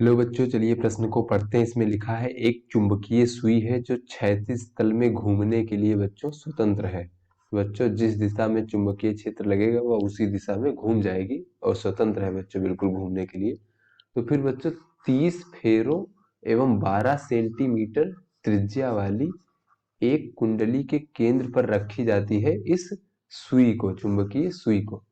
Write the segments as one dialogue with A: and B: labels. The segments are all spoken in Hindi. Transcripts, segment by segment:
A: हेलो बच्चों, चलिए प्रश्न को पढ़ते हैं। इसमें लिखा है एक चुंबकीय सुई है जो क्षैतिज तल में घूमने के लिए बच्चों स्वतंत्र है। बच्चों जिस दिशा में चुंबकीय क्षेत्र लगेगा वह उसी दिशा में घूम जाएगी और स्वतंत्र है बच्चों बिल्कुल घूमने के लिए। तो फिर बच्चों 30 फेरों एवं 12 सेंटीमीटर त्रिज्या वाली एक कुंडली के केंद्र पर रखी जाती है इस सुई को, चुंबकीय सुई को।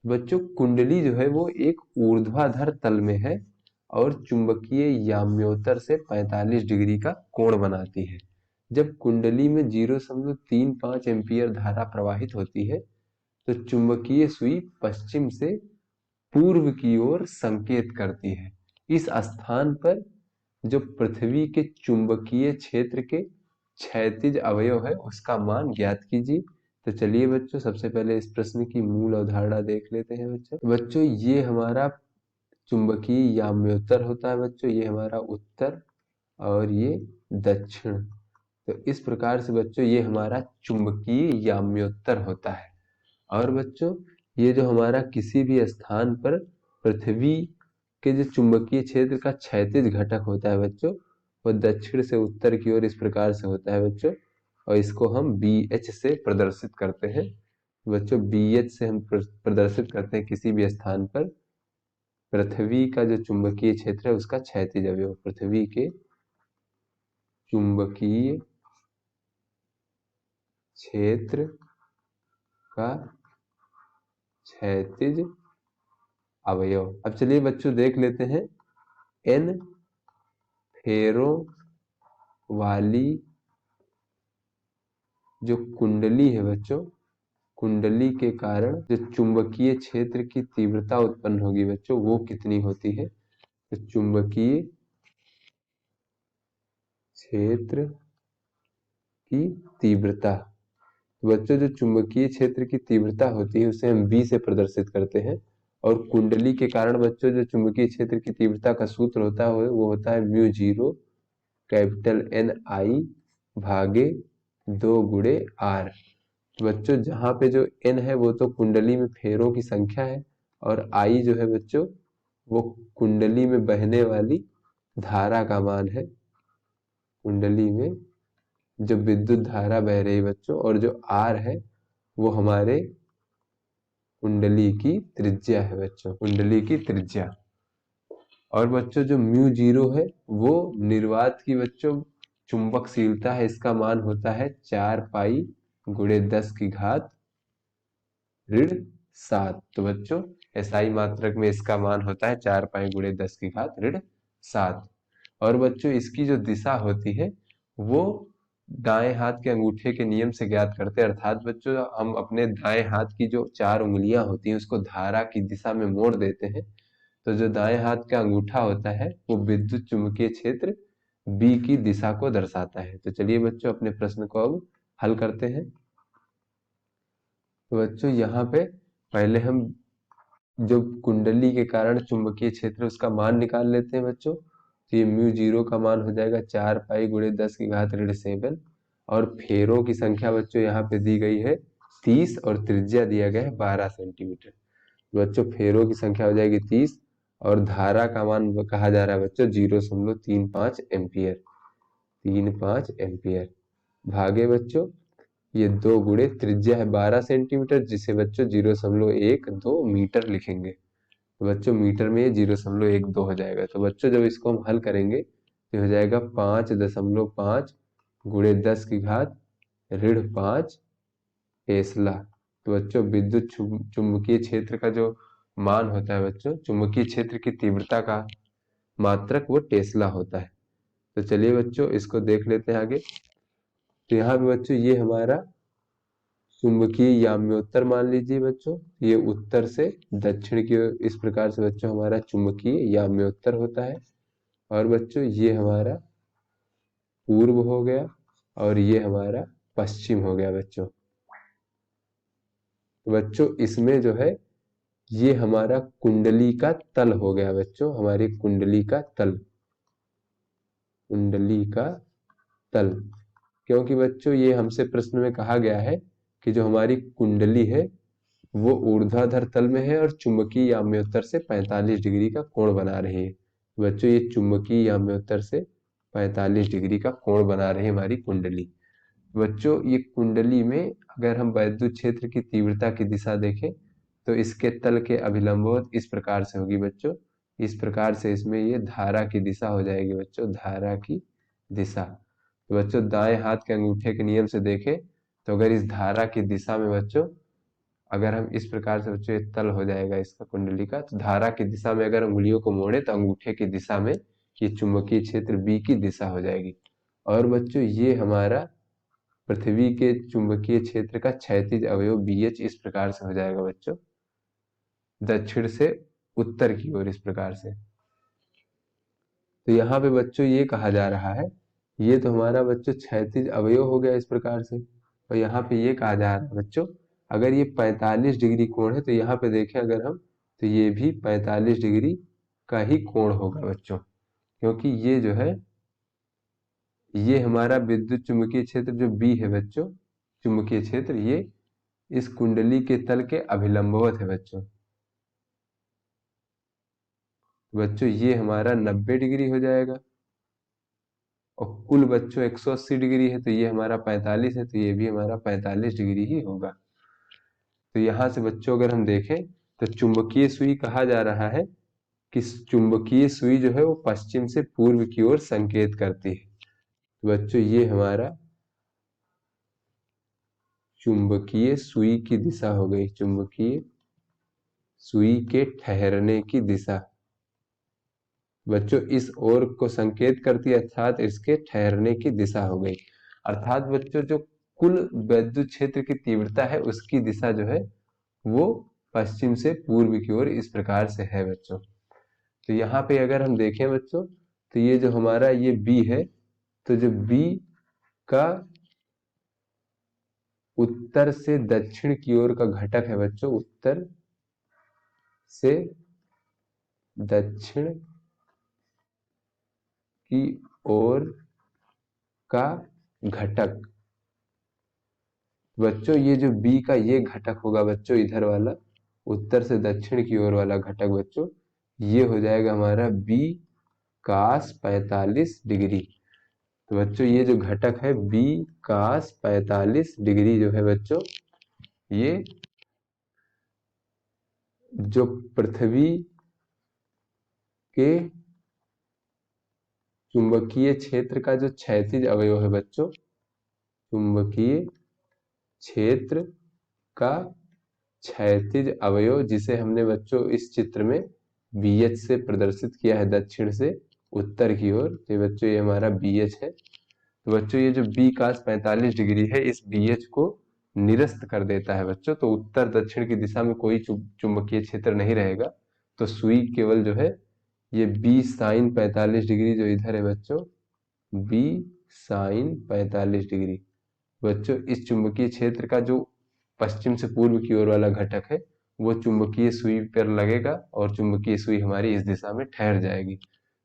A: बच्चों कुंडली जो है वो एक ऊर्ध्वाधर तल में है और चुंबकीय याम्योत्तर से 45 डिग्री का कोण बनाती है। जब कुंडली में 0.35 एम्पीयर धारा प्रवाहित होती है तो चुंबकीय सुई पश्चिम से पूर्व की ओर संकेत करती है। इस स्थान पर जो पृथ्वी के चुंबकीय क्षेत्र के क्षैतिज अवयव है उसका मान ज्ञात कीजिए। तो चलिए बच्चों सबसे पहले इस प्रश्न की मूल अवधारणा देख लेते हैं। बच्चों ये हमारा चुंबकीय याम्योत्तर होता है बच्चों, ये हमारा उत्तर और ये दक्षिण। तो इस प्रकार से बच्चों ये हमारा चुंबकीय याम्योत्तर होता है। और बच्चों ये जो हमारा किसी भी स्थान पर पृथ्वी के जो चुंबकीय क्षेत्र का क्षैतिज घटक होता है बच्चों वो दक्षिण से उत्तर की ओर इस प्रकार से होता है बच्चों, और इसको हम BH से प्रदर्शित करते हैं। बच्चों BH से हम प्रदर्शित करते हैं किसी भी स्थान पर पृथ्वी का जो चुंबकीय क्षेत्र है उसका क्षैतिज अवयव, पृथ्वी के चुंबकीय क्षेत्र का क्षैतिज अवयव। अब चलिए बच्चों देख लेते हैं। N फेरों वाली जो कुंडली है बच्चों, कुंडली के कारण जो चुंबकीय क्षेत्र की तीव्रता उत्पन्न होगी बच्चों वो कितनी होती है। तो चुंबकीय क्षेत्र की तीव्रता, बच्चों जो चुंबकीय क्षेत्र की तीव्रता होती है उसे हम V से प्रदर्शित करते हैं। और कुंडली के कारण बच्चों जो चुंबकीय क्षेत्र की तीव्रता का सूत्र होता है वो होता है म्यू जीरो कैपिटल NI भागे 2 गुणे R। बच्चों जहाँ पे जो N है वो तो कुंडली में फेरों की संख्या है और I जो है बच्चों वो कुंडली में बहने वाली धारा का मान है। कुंडली में जो विद्युत धारा बह रही है बच्चों, और जो R है वो हमारे कुंडली की त्रिज्या है बच्चों, कुंडली की त्रिज्या। और बच्चों जो म्यू जीरो है वो निर्वात की बच्चों चुंबकशीलता है, इसका मान होता है 4 पाई गुणे 10 की घात ऋण 7। तो बच्चों SI मात्रक में इसका मान होता है 4 पाई गुणे 10 की घात ऋण 7। और बच्चों इसकी जो दिशा होती है वो दाएं हाथ के अंगूठे के नियम से ज्ञात करते हैं। अर्थात बच्चों हम अपने दाएं हाथ की जो 4 उंगलियां होती हैं उसको धारा की दिशा में मोड़ देते हैं, तो जो दाएं हाथ का अंगूठा होता है वो विद्युत चुंबकीय क्षेत्र B की दिशा को दर्शाता है। तो चलिए बच्चों अपने प्रश्न को अब हल करते हैं। तो बच्चों यहाँ पे पहले हम जो कुंडली के कारण चुंबकीय क्षेत्र उसका मान निकाल लेते हैं बच्चों। तो ये म्यू जीरो का मान हो जाएगा 4 पाई गुणे 10 की घात ऋण 7। और फेरों की संख्या बच्चों यहाँ पे दी गई है 30 और त्रिज्या दिया गया है 12 सेंटीमीटर। बच्चों फेरों की संख्या हो जाएगी 30 और धारा का मान कहा जा रहा है बच्चों 0.35 एम्पियर, 35 एम्पियर भागे बच्चों ये 2 गुणे त्रिज्या है 12 सेंटीमीटर जिसे बच्चों 0.12 मीटर लिखेंगे। तो बच्चों मीटर में 0.12 हो जाएगा। तो बच्चों जब इसको हम हल करेंगे तो हो जाएगा 5.5 गुणे 10 की घात ऋण 5 टेस्ला। तो बच्चों विद्युत चुंबकीय क्षेत्र का जो मान होता है बच्चों, चुंबकीय क्षेत्र की तीव्रता का मात्रक वो टेस्ला होता है। तो चलिए बच्चों इसको देख लेते हैं आगे। तो यहाँ पे बच्चों ये हमारा चुंबकीय याम्योत्तर मान लीजिए बच्चों, ये उत्तर से दक्षिण की ओर इस प्रकार से बच्चों हमारा चुंबकीय याम्योत्तर होता है। और बच्चों ये हमारा पूर्व हो गया और ये हमारा पश्चिम हो गया बच्चों। तो बच्चों इसमें जो है ये हमारा कुंडली का तल हो गया बच्चों, हमारी कुंडली का तल, कुंडली का तल। क्योंकि बच्चों ये हमसे प्रश्न में कहा गया है कि जो हमारी कुंडली है वो ऊर्ध्वाधर तल में है और चुंबकीय याम्योत्तर से 45 डिग्री का कोण बना रही है। बच्चों ये चुंबकीय याम्योत्तर से 45 डिग्री का कोण बना रही है हमारी कुंडली। बच्चों ये कुंडली में अगर हम वैद्युत क्षेत्र की तीव्रता की दिशा देखें तो इसके तल के अभिलंबवत इस प्रकार से होगी बच्चों। इस प्रकार से इसमें ये धारा की दिशा हो जाएगी बच्चों, धारा की दिशा। तो बच्चों दाएं हाथ के अंगूठे के नियम से देखें तो अगर इस धारा की दिशा में बच्चों, अगर हम इस प्रकार से बच्चों ये तल हो जाएगा इसका कुंडली का, तो धारा की दिशा में अगर अंगुलियों को मोड़े तो अंगूठे की दिशा में ये चुंबकीय क्षेत्र बी की दिशा हो जाएगी। और बच्चों ये हमारा पृथ्वी के चुंबकीय क्षेत्र का क्षैतिज अवयव BH इस प्रकार से हो जाएगा बच्चों, दक्षिण से उत्तर की ओर इस प्रकार से। तो यहाँ पे बच्चों ये कहा जा रहा है, ये तो हमारा बच्चों क्षैतिज अवयव हो गया इस प्रकार से, और यहाँ पे ये कहा जा रहा है बच्चों अगर ये 45 डिग्री कोण है तो यहाँ पे देखें अगर हम, तो ये भी 45 डिग्री का ही कोण होगा बच्चों, क्योंकि ये जो है ये हमारा विद्युत चुंबकीय क्षेत्र जो बी है बच्चों, चुंबकीय क्षेत्र ये इस कुंडली के तल के अभिलंबवत है बच्चों। बच्चों ये हमारा 90 डिग्री हो जाएगा, और कुल बच्चों 180 डिग्री है तो ये हमारा 45 है, तो ये भी हमारा 45 डिग्री ही होगा। तो यहाँ से बच्चों अगर हम देखें तो चुंबकीय सुई कहा जा रहा है कि चुंबकीय सुई जो है वो पश्चिम से पूर्व की ओर संकेत करती है। तो बच्चों ये हमारा चुंबकीय सुई की दिशा हो गई, चुंबकीय सुई के ठहरने की दिशा बच्चों इस ओर को संकेत करती है, अर्थात इसके ठहरने की दिशा हो गई। अर्थात बच्चों जो कुल विद्युत क्षेत्र की तीव्रता है उसकी दिशा जो है वो पश्चिम से पूर्व की ओर इस प्रकार से है बच्चों। तो यहाँ पे अगर हम देखें बच्चों तो ये जो हमारा ये बी है, तो जो बी का उत्तर से दक्षिण की ओर का घटक है बच्चों, उत्तर से दक्षिण की ओर का घटक बच्चों, ये जो बी का ये घटक होगा बच्चों इधर वाला उत्तर से दक्षिण की ओर वाला घटक बच्चों, ये हो जाएगा हमारा बी cos 45 डिग्री। तो बच्चों ये जो घटक है बी cos 45 डिग्री जो है बच्चों, ये जो पृथ्वी के चुंबकीय क्षेत्र का जो क्षैतिज अवयव है बच्चों, चुंबकीय क्षेत्र का क्षैतिज अवयव जिसे हमने बच्चों इस चित्र में BH से प्रदर्शित किया है दक्षिण से उत्तर की ओर, तो बच्चों ये हमारा BH है। तो बच्चों ये जो B cos 45 डिग्री है इस BH को निरस्त कर देता है बच्चों, तो उत्तर दक्षिण की दिशा में कोई चुंबकीय क्षेत्र नहीं रहेगा, तो सुई केवल जो है ये B sin 45 डिग्री जो इधर है बच्चों, B sin 45 डिग्री बच्चों इस चुंबकीय क्षेत्र का जो पश्चिम से पूर्व की ओर वाला घटक है वो चुंबकीय सुई पर लगेगा और चुंबकीय सुई हमारी इस दिशा में ठहर जाएगी।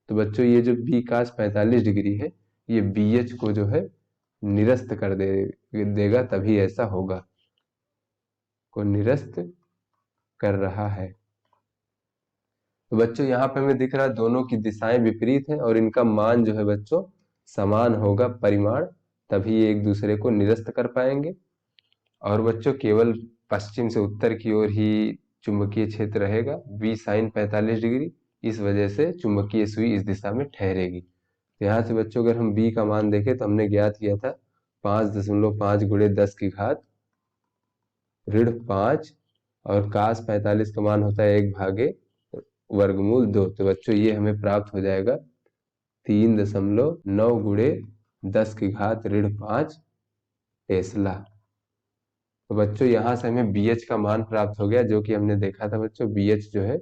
A: तो बच्चों ये जो B cos 45 डिग्री है ये BH को जो है निरस्त कर देगा, तभी ऐसा होगा, को निरस्त कर रहा है। तो बच्चों यहाँ पे हमें दिख रहा है दोनों की दिशाएं विपरीत हैं और इनका मान जो है बच्चों समान होगा परिमाण, तभी ये एक दूसरे को निरस्त कर पाएंगे। और बच्चों केवल पश्चिम से उत्तर की ओर ही चुंबकीय क्षेत्र रहेगा B sin 45 डिग्री, इस वजह से चुंबकीय सुई इस दिशा में ठहरेगी। तो यहाँ से बच्चों अगर हम B का मान देखें तो हमने ज्ञात किया था 5.5 गुणे 10 की घात ऋण 5, और cos 45 का मान होता है 1/वर्गमूल 2। तो बच्चों ये हमें प्राप्त हो जाएगा 3.9 गुणे 10 की घात ऋण 5 टेस्ला। तो बच्चों यहाँ से हमें BH का मान प्राप्त हो गया, जो कि हमने देखा था बच्चों BH जो है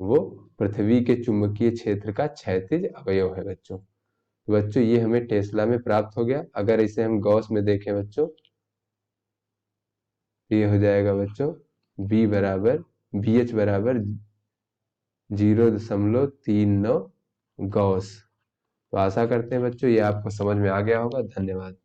A: वो पृथ्वी के चुंबकीय क्षेत्र का क्षैतिज अवयव है बच्चों। तो बच्चों ये हमें टेस्ला में प्राप्त हो गया। अगर इसे हम गॉस में देखें बच्चों, ये हो जाएगा बच्चों BH बराबर 0.39 गॉस। तो आशा करते हैं बच्चों ये आपको समझ में आ गया होगा। धन्यवाद।